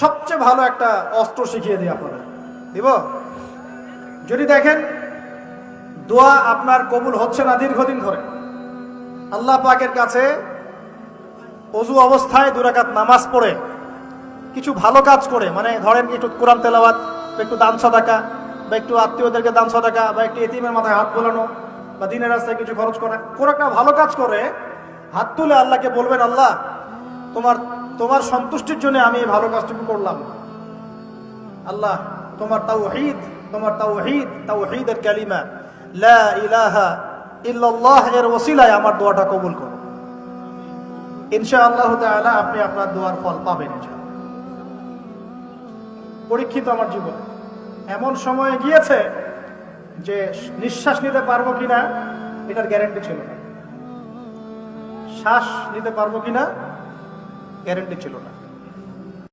সবচেয়ে ভালো একটা অস্ত্র শিখিয়ে দিই আপনাদের, দিব? যদি দেখেন দোয়া আপনার কবুল হচ্ছে না দীর্ঘদিন ধরে, আল্লাহ পাকের কাছে অজু অবস্থায় 2 রাকাত নামাজ পড়ে কিছু ভালো কাজ করে, মানে ধরেন একটু কোরআন তেলাওয়াত বা একটু দান সাদাকা বা একটু আত্মীয়দেরকে দান সাদাকা বা একটু এতিমের মাথায় হাত বোলানো বা দিনের রাস্তায় কিছু খরচ করা, কোনো একটা ভালো কাজ করে হাত তুলে আল্লাহকে বলবেন, আল্লাহ তোমার তোমার সন্তুষ্টির জন্য আমি এই ভালো কাজটুকু করলাম। আল্লাহ তোমার তাওহীদের কালিমা লা ইলাহা ইল্লাল্লাহ এর ওসিলায় আমার দোয়াটা কবুল করো। ইনশাআল্লাহ তাআলা আপনি আপনার দোয়ার ফল পাবেন। পরীক্ষিত আমার জীবনে এমন সময় গিয়েছে যে নিঃশ্বাস নিতে পারবো কিনা এটার গ্যারান্টি ছিল না, শ্বাস নিতে পারবো কিনা গ্যারান্টি ছিল না।